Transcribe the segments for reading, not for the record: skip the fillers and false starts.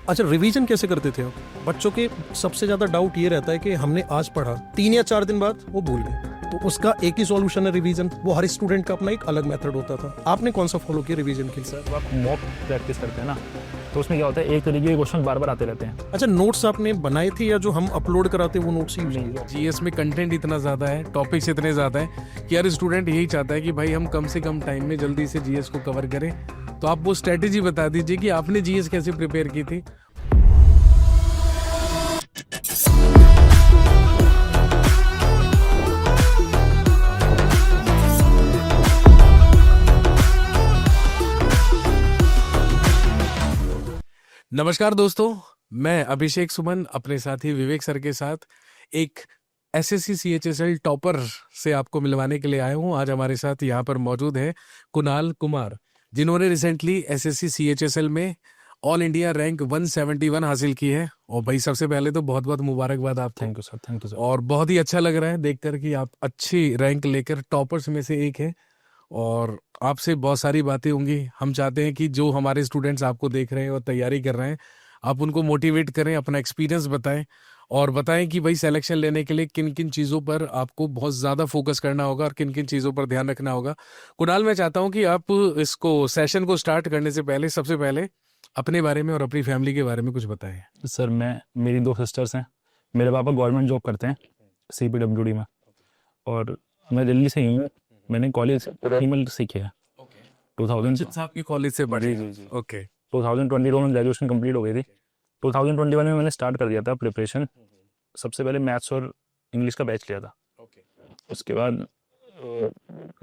अच्छा, रिवीजन कैसे करते थे आप? बच्चों के सबसे ज्यादा डाउट ये रहता है कि हमने आज पढ़ा, 3 या 4 दिन बाद वो भूल गए। तो उसका एक ही सॉल्यूशन है रिवीजन। वो हर स्टूडेंट का अपना एक अलग मेथड होता था। आपने कौन सा फॉलो किया रिवीजन के लिए? सर आप मॉक प्रैक्टिस करते हैं ना, तो उसमें क्या होता है, एक तरीके के क्वेश्चन बार बार आते रहते हैं। अच्छा, नोट्स आपने बनाए थे या जो हम अपलोड कराते वो नोट्स ही? जीएस में कंटेंट इतना ज़्यादा है, टॉपिक्स इतने ज़्यादा है कि हर स्टूडेंट यही चाहता है कि भाई हम कम से कम टाइम में जल्दी से जीएस को कवर करें। तो आप वो स्ट्रेटेजी बता दीजिए कि आपने जीएस कैसे प्रिपेयर की थी। नमस्कार दोस्तों, मैं अभिषेक सुमन अपने साथी विवेक सर के साथ एक एसएससी सीएचएसएल टॉपर से आपको मिलवाने के लिए आया हूँ। आज हमारे साथ यहाँ पर मौजूद है कुणाल कुमार, जिन्होंने रिसेंटली एसएससी सीएचएसएल में ऑल इंडिया रैंक 171 हासिल की है। और भाई सबसे पहले तो बहुत बहुत मुबारकबाद आपको। Thank you sir, thank you sir. और बहुत ही अच्छा लग रहा है देखकर कि आप अच्छी रैंक लेकर टॉपर्स में से एक हैं। और आपसे बहुत सारी बातें होंगी। हम चाहते हैं कि जो हमारे स्टूडेंट्स आपको देख रहे हैं और तैयारी कर रहे हैं, आप उनको मोटिवेट करें, अपना एक्सपीरियंस बताएं और बताएं कि भाई सिलेक्शन लेने के लिए किन किन चीज़ों पर आपको बहुत ज़्यादा फोकस करना होगा और किन किन चीज़ों पर ध्यान रखना होगा। कुणाल, मैं चाहता हूं कि आप इसको सेशन को स्टार्ट करने से पहले सबसे पहले अपने बारे में और अपनी फैमिली के बारे में कुछ बताएं। सर मेरी 2 सिस्टर्स हैं। मेरे पापा गवर्नमेंट जॉब करते हैं CPWD में, और मैं दिल्ली से ही हूँ। मैंने कॉलेज हिमल से किया 2000 आपकी कॉलेज से पढ़े? जी। ओके। 2022 में ग्रेजुएशन कंप्लीट हो गई थी। 2021 में मैंने स्टार्ट कर दिया था प्रिपरेशन। सबसे पहले मैथ्स और इंग्लिश का बैच लिया था। उसके बाद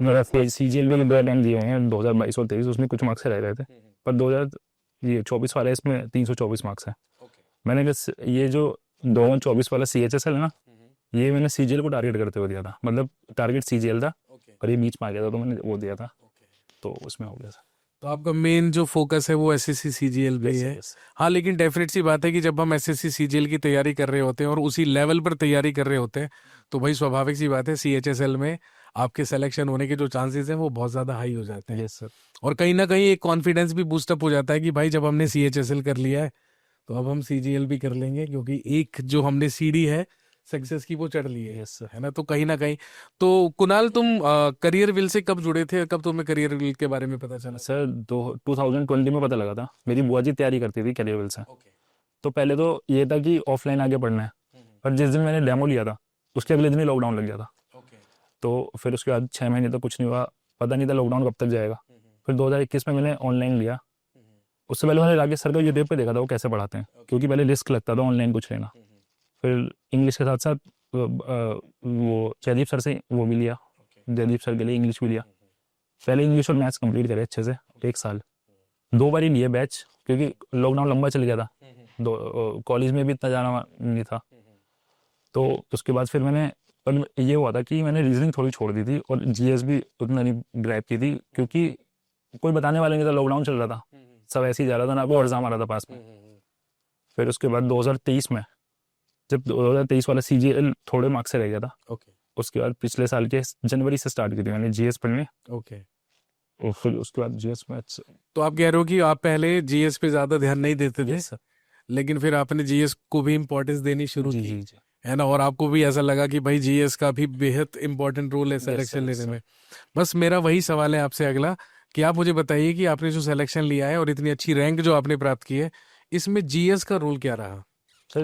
मेरा CGL में 2 अटेम्प्ट दिए हैं, 2022 और 23। उसमें कुछ मार्क्स रह रहे थे, पर 2024 वाला इसमें 324 मार्क्स है। मैंने ये जो 2024 वाला CHSL है ना, ये मैंने CGL को टारगेट करते हुए दिया था। मतलब टारगेट CGL था और ये बीच में आ गया था, तो मैंने वो दिया था, तो उसमें हो गया था। तो आपका मेन जो फोकस है वो एसएससी सीजीएल पे ही है। हाँ, लेकिन डेफिनेट सी बात है कि जब हम एसएससी सीजीएल की तैयारी कर रहे होते हैं और उसी लेवल पर तैयारी कर रहे होते हैं, तो भाई स्वाभाविक सी बात है सीएचएसएल में आपके सिलेक्शन होने के जो चांसेस हैं वो बहुत ज़्यादा हाई हो जाते हैं। Yes sir. और कहीं ना कहीं एक कॉन्फिडेंस भी बूस्टअप हो जाता है कि भाई जब हमने सीएचएसएल कर लिया है तो अब हम सीजीएल भी कर लेंगे, क्योंकि एक जो हमने सीढ़ी है सक्सेस की वो चढ़ ली है। यस है ना? तो कहीं ना कहीं तो कुणाल, तुम करियर विल से कब जुड़े थे? कब तुम्हें करियर विल के बारे में पता चला? सर 2020 में पता लगा था। मेरी बुआ जी तैयारी करती थी कैरियर से। तो पहले तो ये था कि ऑफलाइन आगे पढ़ना है, पर जिस दिन मैंने डेमो लिया था उसके अगले दिन ही लॉकडाउन लग गया था। तो फिर उसके बाद 6 महीने तक कुछ नहीं हुआ, पता नहीं था लॉकडाउन कब तक जाएगा। फिर 2021 में मैंने ऑनलाइन लिया। उससे पहले मैंने राकेश सर का यूट्यूब पे देखा था वो कैसे पढ़ाते हैं, क्योंकि पहले रिस्क लगता था ऑनलाइन कुछ लेना। फिर इंग्लिश के साथ साथ वो जयदीप सर से वो भी लिया, जयदीप सर के लिए इंग्लिश भी लिया। पहले इंग्लिश और मैथ्स कंप्लीट करे अच्छे से 1 साल, 2 बार ही लिए बैच, क्योंकि लॉकडाउन लंबा चल गया था। कॉलेज में भी इतना जाना नहीं था। तो उसके बाद फिर पर ये हुआ था कि मैंने रीजनिंग थोड़ी छोड़ दी थी और GS भी उतना नहीं ग्रैब की थी, क्योंकि कोई बताने वाला नहीं था, लॉकडाउन चल रहा था, सब ऐसे ही जा रहा था ना, कोई एग्जाम आ रहा था पास में। फिर उसके बाद 2023 में जब 2023 वाला CGL थोड़े मार्क्स से रह गया था, उसके बाद पिछले साल के जनवरी से स्टार्ट की थी मैंने GS पढ़ने। और फिर उसके बाद GS में तो आप कह रहे हो कि आप पहले जीएस पे ज्यादा ध्यान नहीं देते थे, लेकिन फिर आपने जीएस को भी इम्पोर्टेंस देनी शुरू की, जी। है ना? और आपको भी ऐसा लगा कि भाई जीएस का भी बेहद इंपॉर्टेंट रोल है सिलेक्शन लेने में। बस मेरा वही सवाल है आपसे अगला, कि आप मुझे बताइए कि आपने जो सिलेक्शन लिया है और इतनी अच्छी रैंक जो आपने प्राप्त की है, इसमें जीएस का रोल क्या रहा?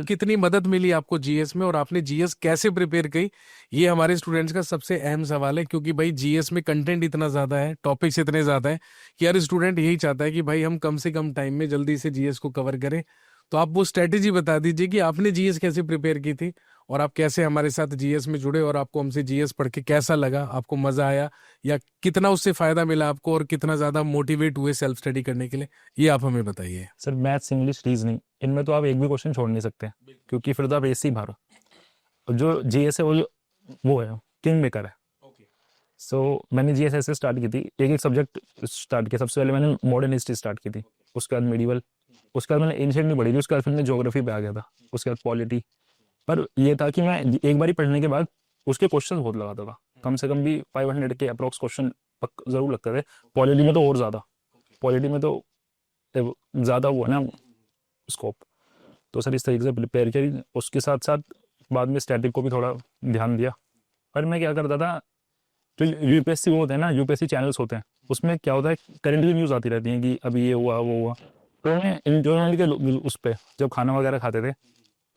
कितनी मदद मिली आपको जीएस में और आपने जीएस कैसे प्रिपेयर की? ये हमारे स्टूडेंट्स का सबसे अहम सवाल है, क्योंकि भाई जीएस में कंटेंट इतना ज्यादा है, टॉपिक्स इतने ज्यादा है कि हर स्टूडेंट यही चाहता है कि भाई हम कम से कम टाइम में जल्दी से जीएस को कवर करें। तो आप वो स्ट्रेटेजी बता दीजिए कि आपने जीएस कैसे प्रिपेयर की थी और आप कैसे हमारे साथ जीएस में जुड़े और आपको हमसे जीएस पढ़ के कैसा लगा, आपको मजा आया या कितना उससे फायदा मिला आपको और कितना ज्यादा मोटिवेट हुए सेल्फ स्टडी करने के लिए, ये आप हमें बताइए। सर मैथ्स, इंग्लिश, रीजनिंग, इनमें तो आप एक भी क्वेश्चन छोड़ नहीं सकते, क्योंकि फिर तो आप ऐसे ही मारो। जो GS है वो है किंग मेकर है। सो मैंने GS ऐसे स्टार्ट की थी, एक सब्जेक्ट स्टार्ट किया। सबसे पहले मैंने मॉडर्न हिस्ट्री स्टार्ट की थी, उसके बाद मेडिवल, उसके बाद मैंने एंशिएंट नहीं पढ़ी थी, उसके बाद फिर मैं ज्योग्राफी पे आ गया था, उसके बाद पॉलिटी। पर ये था कि मैं एक बार ही पढ़ने के बाद उसके क्वेश्चन बहुत लगाता था, कम से कम भी 500 के अप्रोक्स क्वेश्चन जरूर लगते थे। पॉलिटी में तो और ज़्यादा, पॉलिटी में तो ज़्यादा हुआ ना, स्कोप। तो सर इस तरीके से प्रिपेयर किया, उसके साथ साथ बाद में स्टैटिक को भी थोड़ा ध्यान दिया। और मैं क्या करता था, जो यूपीएससी वो होते हैं ना, यूपीएससी चैनल्स होते हैं, उसमें क्या होता है करंट की न्यूज़ आती रहती है कि अभी ये हुआ वो हुआ। तो मैं इंटरनेट के उस पर जब खाना वगैरह खाते थे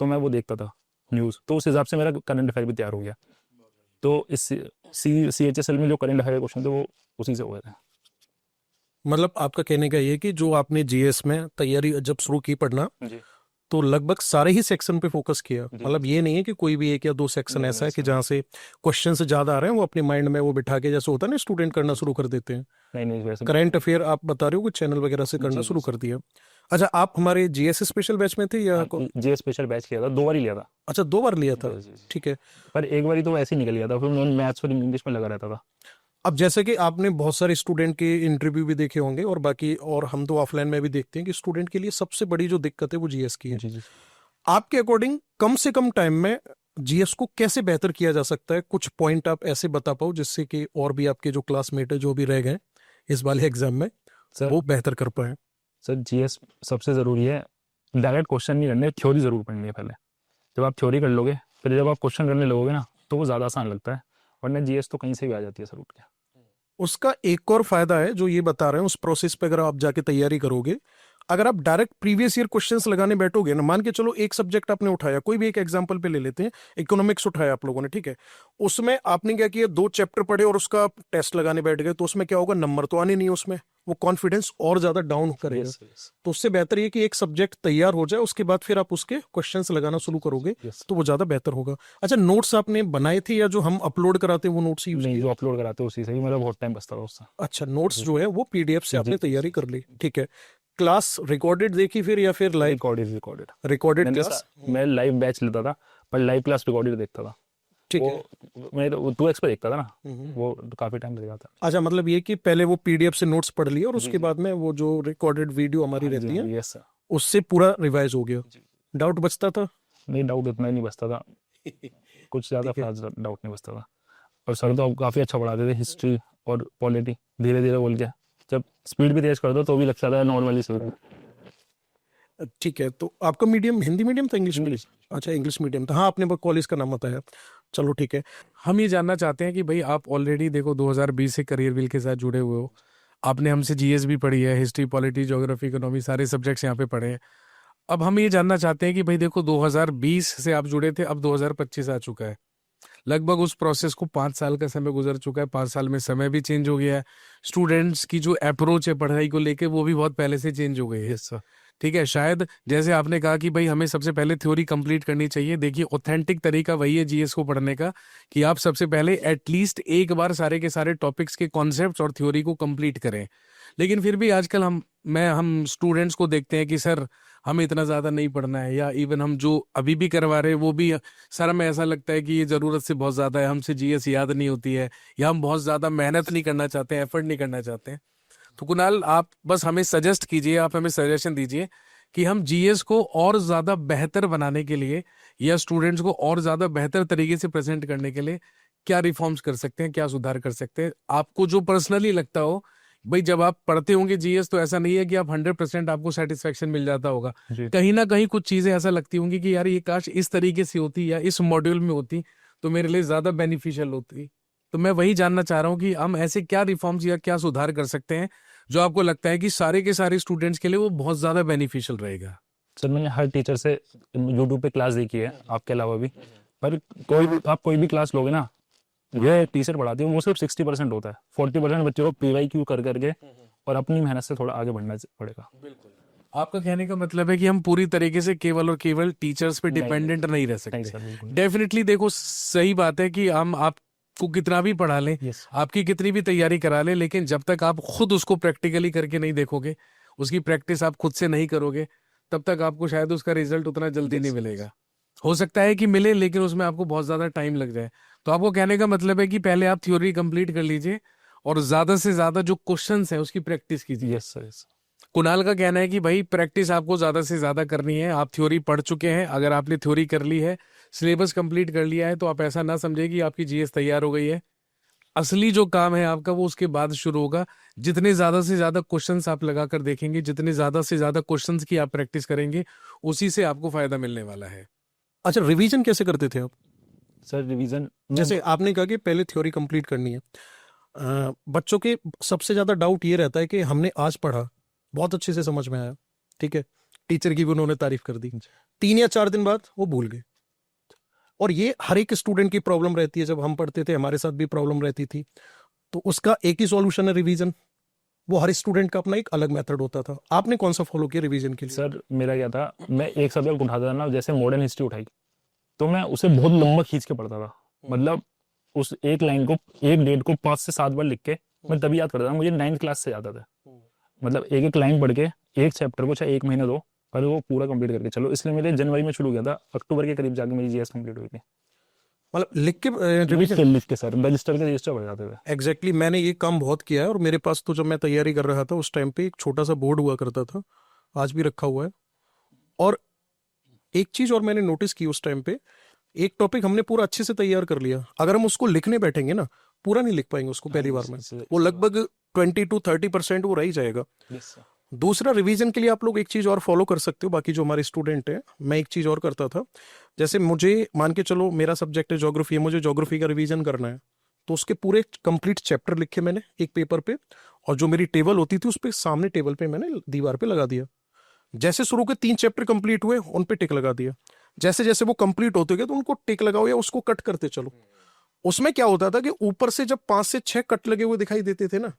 तो मैं वो देखता था न्यूज़, तो उस हिसाब से मेरा करंट अफेयर भी तैयार हो गया। तो इस CHSL में जो करंट अफेयर क्वेश्चन थे वो उसी से हुए थे। मतलब आपका कहने का ये कि जो आपने जीएस में तैयारी जब शुरू की पढ़ना, जी तो लगभग सारे ही सेक्शन पे फोकस किया। जी। मतलब ये नहीं है कि कोई भी एक या दो सेक्शन नहीं, ऐसा है नहीं, कि जहाँ से क्वेश्चन से ज्यादा आ रहे हैं वो अपने माइंड में वो बिठा के, जैसे होता है ना स्टूडेंट करना शुरू कर देते हैं। नहीं वैसे करंट अफेयर आप बता रहे हो कि चैनल वगैरह से करना जी, शुरू जी, कर दिया। अच्छा, आप हमारे जीएस स्पेशल बैच में थे या जे स्पेशल बैच किया था, 2 बार ही लिया था। अच्छा, 2 बार लिया था। जी, जी। ठीक है। पर एक बारी तो वैसे ही निकल गया था, फिर मैं मैथ्स और इंग्लिश में लगा रहता था। अब जैसे कि आपने बहुत सारे स्टूडेंट के इंटरव्यू भी देखे होंगे और बाकी, और हम तो ऑफलाइन में भी देखते हैं कि स्टूडेंट के लिए सबसे बड़ी जो दिक्कत है वो जीएस की है। जी जी। आपके अकॉर्डिंग कम से कम टाइम में जीएस को कैसे बेहतर किया जा सकता है? कुछ पॉइंट आप ऐसे बता पाओ जिससे कि और भी आपके जो क्लासमेट है जो भी रह गए इस वाले एग्जाम में सर वो बेहतर कर पाए। सर जीएस सबसे ज़रूरी है, डायरेक्ट क्वेश्चन नहीं करने, थ्योरी ज़रूर पढ़नी है पहले। जब आप थ्योरी कर लोगे फिर जब आप क्वेश्चन करने लगोगे ना तो वो ज़्यादा आसान लगता है, वरना जीएस तो कहीं से भी आ जाती है सर उठ के। उसका एक और फायदा है जो ये बता रहे हैं, उस प्रोसेस पे अगर आप जाके तैयारी करोगे, अगर आप डायरेक्ट प्रीवियस ईयर क्वेश्चंस लगाने बैठोगे ना, मान के चलो एक सब्जेक्ट आपने उठाया, कोई भी एक एग्जांपल पे ले लेते हैं, इकोनॉमिक्स उठाया आप लोगों ने, ठीक है, उसमें आपने क्या किया, 2 चैप्टर पढ़े और उसका टेस्ट लगाने बैठ गए, तो उसमें क्या होगा, नंबर तो आने नहीं है उसमें, वो कॉन्फिडेंस और ज्यादा डाउन करेगा। यस यस तो उससे बेहतर ये कि एक सब्जेक्ट तैयार हो जाए, उसके बाद फिर आप उसके क्वेश्चंस लगाना शुरू करोगे यस। तो वो ज्यादा बेहतर होगा। अच्छा, नोट्स आपने बनाए थे या जो हम अपलोड कराते हैं वो नोट्स यूज नहीं, किए? जो अपलोड कराते हैं उसी से ही मेरा बहुत टाइम बचता था उससे। अच्छा, नोट्स जो है वो पीडीएफ से आपने जी। तैयारी कर ली, ठीक है। क्लास रिकॉर्डेड देखी फिर या फिर लाइव? रिकॉर्डेड रिकॉर्डेड मैंने क्लास, मैं लाइव बैच लेता था, पर लाइव क्लास रिकॉर्डेड देखता था। ठीक है। वो मैं तो 2x पे देखता था ना, हम्म। वो काफ़ी टाइम लग जाता। अच्छा, मतलब ये कि पहले वो पीडीएफ से नोट्स पढ़ लिए और जी उसके जी। बाद में वो जो रिकॉर्डेड वीडियो हमारी हाँ रहती जी, है यस सर। उससे पूरा रिवाइज हो गया। जी। डाउट बचता था? नहीं, डाउट इतना ही नहीं बचता था, कुछ ज़्यादा ठीक है। खास डाउट नहीं बचता था। और सर तो काफ़ी अच्छा पढ़ाते थे, हिस्ट्री और पॉलिटी धीरे धीरे बोल के, जब स्पीड भी तेज कर दो तो भी लगता था नॉर्मली स्पीड। ठीक है, तो आपका मीडियम हिंदी मीडियम था, इंग्लिश मीडियम? इंग्लिश। अच्छा, इंग्लिश मीडियम था। हाँ, आपने कॉलेज का नाम बताया, चलो ठीक है। हम ये जानना चाहते हैं कि भाई आप ऑलरेडी देखो 2020 से करियर व्हील के साथ जुड़े हुए हो, आपने हमसे जीएस भी पढ़ी है, हिस्ट्री, पॉलिटी, ज्योग्राफी, इकोनॉमी, सारे सब्जेक्ट्स यहाँ पे पढ़े हैं। अब हम ये जानना चाहते हैं कि भाई देखो 2020 से आप जुड़े थे, अब 2025 आ चुका है, लगभग उस प्रोसेस को 5 साल का समय गुजर चुका है। 5 साल में समय भी चेंज हो गया है, स्टूडेंट्स की जो अप्रोच है पढ़ाई को लेके वो भी बहुत पहले से चेंज हो गई है। Yes sir. ठीक है, शायद जैसे आपने कहा कि भाई हमें सबसे पहले थ्योरी कंप्लीट करनी चाहिए, देखिए ऑथेंटिक तरीका वही है जीएस को पढ़ने का कि आप सबसे पहले एटलीस्ट एक बार सारे के सारे टॉपिक्स के कॉन्सेप्ट्स और थ्योरी को कंप्लीट करें। लेकिन फिर भी आजकल हम स्टूडेंट्स को देखते हैं कि सर हमें इतना ज़्यादा नहीं पढ़ना है, या इवन हम जो अभी भी करवा रहे हैं वो भी सर हमें ऐसा लगता है कि ये ज़रूरत से बहुत ज़्यादा है, हमसे जीएस याद नहीं होती है, या हम बहुत ज़्यादा मेहनत नहीं करना चाहते हैं, एफर्ट नहीं करना चाहते हैं। तो कुणाल, आप बस हमें सजेस्ट कीजिए, आप हमें सजेशन दीजिए कि हम जीएस को और ज़्यादा बेहतर बनाने के लिए या स्टूडेंट्स को और ज़्यादा बेहतर तरीके से प्रेजेंट करने के लिए क्या रिफॉर्म्स कर सकते हैं, क्या सुधार कर सकते हैं, आपको जो पर्सनली लगता हो। भाई जब आप पढ़ते होंगे जीएस तो ऐसा नहीं है कि आप 100% आपको सेटिस्फेक्शन मिल जाता होगा, जी। कहीं ना कहीं कुछ चीज़ें ऐसा लगती होंगी कि यार ये काश इस तरीके से होती या इस मॉड्यूल में होती तो मेरे लिए ज़्यादा बेनिफिशियल होती। तो मैं वही जानना चाह रहा हूँ कि हम ऐसे क्या रिफॉर्म्स या क्या सुधार कर सकते हैं जो आपको लगता है कि सारे के सारे स्टूडेंट्स के लिए वो बहुत ज़्यादा बेनिफिशियल रहेगा। सर मैंने हर टीचर से यूट्यूब पे क्लास देखी है आपके अलावा भी, पर आप कोई भी क्लास लोगे ना, ये टीचर पढ़ाती है वो सिर्फ 60% होता है, 40% बच्चों को PYQ कर करके और अपनी मेहनत से थोड़ा आगे बढ़ना पड़ेगा। आपका कहने का मतलब है कि हम पूरी तरीके से केवल और केवल टीचर्स पे डिपेंडेंट नहीं रह नहीं सकते। सर, बिल्कुल। डेफिनेटली देखो, सही बात है कि हम आपको कितना भी पढ़ा लें, यस। आपकी कितनी भी तैयारी करा लें, लेकिन जब तक आप खुद उसको प्रैक्टिकली करके नहीं देखोगे, उसकी प्रैक्टिस आप खुद से नहीं करोगे, तब तक आपको शायद उसका रिजल्ट उतना जल्दी नहीं मिलेगा। हो सकता है कि मिले, लेकिन उसमें आपको बहुत ज़्यादा टाइम लग जाए। तो आपको कहने का मतलब है कि पहले आप थ्योरी कंप्लीट कर लीजिए और ज़्यादा से ज़्यादा जो क्वेश्चंस हैं उसकी प्रैक्टिस कीजिए। Yes sir, yes. कुणाल का कहना है कि भाई प्रैक्टिस आपको ज़्यादा से ज़्यादा करनी है। आप थ्योरी पढ़ चुके हैं, अगर आपने थ्योरी कर ली है, सिलेबस कंप्लीट कर लिया है, तो आप ऐसा ना समझे कि आपकी जीएस तैयार हो गई है। असली जो काम है आपका वो उसके बाद शुरू होगा। जितने ज्यादा से ज्यादा क्वेश्चंस आप लगा कर देखेंगे, जितने ज्यादा से ज्यादा क्वेश्चंस की आप प्रैक्टिस करेंगे, उसी से आपको फायदा मिलने वाला है। अच्छा, रिवीजन कैसे करते थे आप? सर रिवीजन जैसे आपने कहा कि पहले थ्योरी कंप्लीट करनी है, बच्चों के सबसे ज्यादा डाउट ये रहता है कि हमने आज पढ़ा, बहुत अच्छे से समझ में आया, ठीक है, टीचर की भी उन्होंने तारीफ कर दी, 3 या 4 दिन बाद वो भूल गए। और ये हर एक स्टूडेंट की प्रॉब्लम रहती है, जब हम पढ़ते थे हमारे साथ भी प्रॉब्लम रहती थी। तो उसका एक ही सॉल्यूशन है रिवीजन। वो हर स्टूडेंट का अपना एक अलग मेथड होता था। आपने कौन सा फॉलो किया रिवीजन के लिए? सर मेरा क्या था, मैं एक सब्जेक्ट उठाता था ना, जैसे मॉडर्न हिस्ट्री उठाई तो मैं उसे बहुत लंबा खींच के पढ़ता था। मतलब उस एक लाइन को, एक डेट को 5 से 7 बार लिख के मैं तभी याद करता था। मुझे 9th क्लास से आता था। मतलब एक एक लाइन पढ़ के एक चैप्टर को चाहे 1 महीना दो, पर वो पूरा कंप्लीट करके चलो। इसलिए मेरे जनवरी में शुरू किया था, अक्टूबर के करीब जाके मेरी जीएस कंप्लीट हुई थी। मतलब लिख के रिवीजन लिख के सर रजिस्टर के रजिस्टर पढ़ जाते थे। एग्जैक्टली मैंने ये काम बहुत किया है। और मेरे पास तो जब मैं तैयारी कर रहा था उस टाइम पे एक छोटा सा बोर्ड हुआ करता था, आज भी रखा हुआ है। और एक चीज और मैंने नोटिस की उस टाइम पे, एक टॉपिक हमने पूरा अच्छे से तैयार कर लिया, अगर हम उसको लिखने बैठेंगे ना, पूरा नहीं लिख पाएंगे उसको पहली बार में। वो लगभग 20 to 30% वो रह ही जाएगा। दूसरा, रिवीजन के लिए आप लोग एक चीज और फॉलो कर सकते हो, बाकी जो हमारे स्टूडेंट हैं, मैं एक चीज और करता था। जैसे मुझे मान के चलो मेरा सब्जेक्ट है ज्योग्राफी है, मुझे ज्योग्राफी का रिवीजन करना है, तो उसके पूरे कंप्लीट चैप्टर लिखे मैंने एक पेपर पे, और जो मेरी टेबल होती थी उस पे सामने टेबल पे मैंने दीवार पे लगा दिया। जैसे शुरू के 3 चैप्टर कंप्लीट हुए उन पे टिक लगा दिया। जैसे जैसे वो कंप्लीट होते गए तो उनको टिक लगाओ या उसको कट करते चलो। उसमें क्या होता था कि ऊपर से जब 5 से 6 कट लगे हुए दिखाई देते थे ना,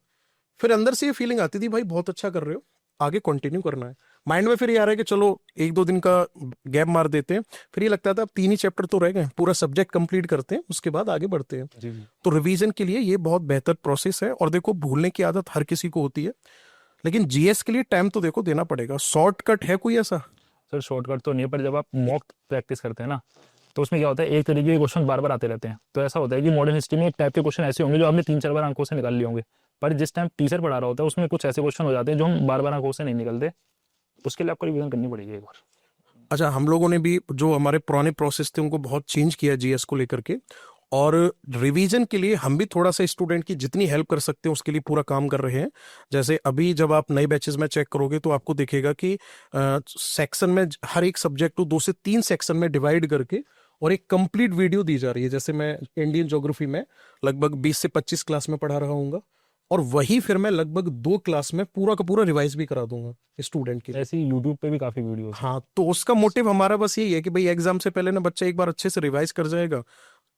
फिर अंदर से ये फीलिंग आती थी भाई बहुत अच्छा कर रहे हो, आगे कंटिन्यू करना है। माइंड में फिर ये आ रहा है कि चलो 1-2 दिन का गैप मार देते हैं। फिर ये लगता था अब 3 ही चैप्टर तो रह गए, पूरा सब्जेक्ट कंप्लीट करते हैं, उसके बाद आगे बढ़ते हैं। तो रिवीजन के लिए ये बहुत बेहतर प्रोसेस है। और देखो, भूलने की आदत हर किसी को होती है, लेकिन जीएस के लिए टाइम तो देखो देना पड़ेगा। शॉर्टकट है कोई ऐसा? सर शॉर्टकट तो नहीं है, पर जब आप मॉक प्रैक्टिस करते हैं ना, तो उसमें क्या होता है, एक तरीके के क्वेश्चन बार बार आते रहते हैं। तो ऐसा होता है कि मॉडर्न हिस्ट्री में एक टाइप के क्वेश्चन ऐसे होंगे जो आपने 3-4 बार आंखों से निकाल लिए होंगे, पर जिस टाइम टीचर पढ़ा रहा होता है उसमें कुछ ऐसे क्वेश्चन हो जाते हैं जो हम बार बार आंखों से नहीं निकलते। उसके लिए आपको रिवीजन करनी पड़ेगी एक बार। अच्छा, हम लोगों ने भी जो हमारे पुराने प्रोसेस थे उनको बहुत चेंज किया जीएस को लेकर के। और रिवीजन के लिए हम भी थोड़ा सा स्टूडेंट की जितनी हेल्प कर सकते हैं उसके लिए पूरा काम कर रहे हैं। जैसे अभी जब आप नए बैचेस में चेक करोगे तो आपको दिखेगा कि सेक्शन में हर एक सब्जेक्ट को 2 से 3 सेक्शन में डिवाइड करके और एक कंप्लीट वीडियो दी जा रही है। जैसे मैं इंडियन ज्योग्राफी में लगभग 20 से 25 क्लास में पढ़ा रहा हूँ, और वही फिर मैं लगभग 2 क्लास में पूरा का पूरा रिवाइज भी करा दूंगा स्टूडेंट के लिए। ऐसे ही यूट्यूब पे भी काफी वीडियोस हैं। हाँ, तो उसका मोटिव हमारा बस यही है कि भाई एग्जाम से पहले ना बच्चा एक बार अच्छे से रिवाइज कर जाएगा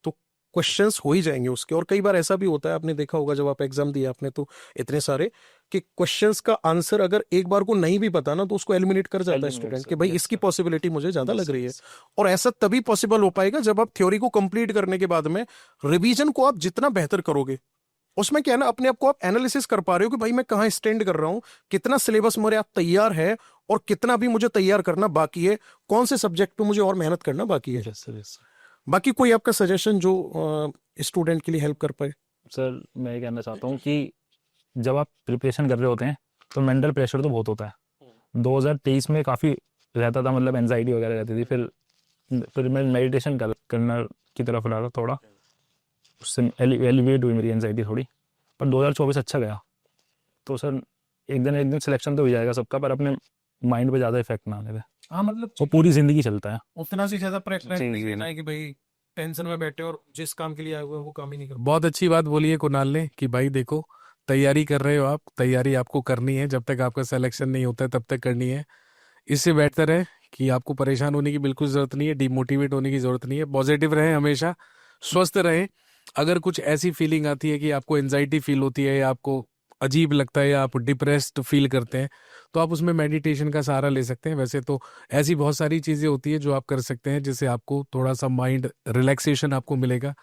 तो क्वेश्चंस हो ही जाएंगे उसके। और कई बार ऐसा भी होता है, आपने देखा होगा जब आप एग्जाम दिए आपने तो इतने सारे कि क्वेश्चंस का आंसर अगर एक बार को नहीं भी पता ना, तो उसको एलिमिनेट कर जाता है स्टूडेंट कि भाई इसकी पॉसिबिलिटी मुझे ज्यादा लग रही है। और ऐसा तभी पॉसिबल हो पाएगा जब आप थ्योरी को कंप्लीट करने के बाद में रिवीजन को आप जितना बेहतर करोगे। उसमें क्या है ना, अपने आप को आप एनालिसिस कर पा रहे हो कि भाई मैं कहाँ स्टैंड कर रहा हूँ, कितना सिलेबस मेरे आप तैयार है और कितना भी मुझे तैयार करना बाकी है, कौन से सब्जेक्ट पे मुझे और मेहनत करना बाकी है। बाकी कोई आपका सजेशन जो स्टूडेंट के लिए हेल्प कर पाए? सर मैं ये कहना चाहता हूँ कि जब आप प्रिपरेशन कर रहे होते हैं तो मेंटल प्रेशर तो बहुत होता है। 2023 में काफ़ी रहता था, मतलब एनजाइटी वगैरह रहती थी। फिर मैं मेडिटेशन करना की तरफ रहा थोड़ा, उससे एलिवेट हुई मेरी एनजाइटी थोड़ी। पर 2024 अच्छा गया। तो सर एक दिन सिलेक्शन तो हो जाएगा सबका, पर अपने माइंड पे ज़्यादा इफेक्ट ना आने दे। हाँ, मतलब वो पूरी जिंदगी चलता है। उतना से ज्यादा प्रेशर नहीं लेना है कि भाई टेंशन में बैठे और जिस काम के लिए आए हुए हैं वो काम ही नहीं कर। बहुत अच्छी बात बोली है कुणाल ने कि भाई देखो, तैयारी कर रहे हो आप, तैयारी आपको करनी है, जब तक आपका सिलेक्शन नहीं होता है तब तक करनी है। इससे बेहतर है कि आपको परेशान होने की बिल्कुल जरूरत नहीं है, डिमोटिवेट होने की जरूरत नहीं है। पॉजिटिव रहें, हमेशा स्वस्थ रहें। अगर कुछ ऐसी फीलिंग आती है कि आपको एंजाइटी फील होती है या आपको अजीब लगता है या आप डिप्रेस्ड फील करते हैं, तो आप उसमें मेडिटेशन का सहारा ले सकते हैं। वैसे तो ऐसी बहुत सारी चीज़ें होती है जो आप कर सकते हैं जिससे आपको थोड़ा सा माइंड रिलैक्सेशन आपको मिलेगा।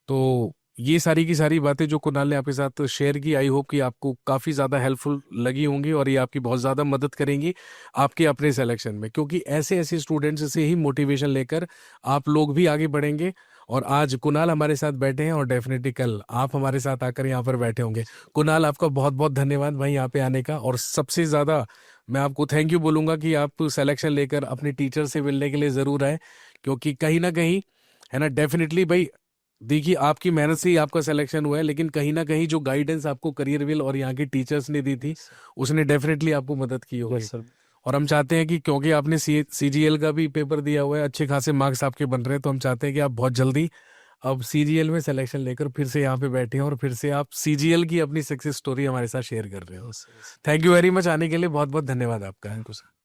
तो ये सारी की सारी बातें जो कुणाल ने आपके साथ शेयर की, आई होप कि आपको काफ़ी ज़्यादा हेल्पफुल लगी होंगी और ये आपकी बहुत ज़्यादा मदद करेंगी आपके अपने सिलेक्शन में, क्योंकि ऐसे ऐसे स्टूडेंट्स से ही मोटिवेशन लेकर आप लोग भी आगे बढ़ेंगे। और आज कुणाल हमारे साथ बैठे हैं और डेफिनेटली कल आप हमारे साथ आकर यहाँ पर बैठे होंगे। कुणाल, आपका बहुत बहुत धन्यवाद भाई यहाँ पे आने का। और सबसे ज़्यादा मैं आपको थैंक यू बोलूँगा कि आप सिलेक्शन लेकर अपने टीचर से मिलने के लिए ज़रूर आए, क्योंकि कहीं ना कहीं है ना, डेफिनेटली भाई देखिए आपकी मेहनत से ही आपका सिलेक्शन हुआ है, लेकिन कहीं ना कहीं जो गाइडेंस आपको करियर विल और यहाँ के टीचर्स ने दी थी उसने डेफिनेटली आपको मदद की होगी। Yes sir. और हम चाहते हैं कि क्योंकि आपने सीजीएल का भी पेपर दिया हुआ है, अच्छे खासे मार्क्स आपके बन रहे हैं, तो हम चाहते हैं कि आप बहुत जल्दी अब सीजीएल में सिलेक्शन लेकर फिर से यहाँ पे बैठे हैं और फिर से आप सीजीएल की अपनी सक्सेस स्टोरी हमारे साथ शेयर कर रहे हो। थैंक यू वेरी मच आने के लिए, बहुत बहुत धन्यवाद आपका। Thank you sir.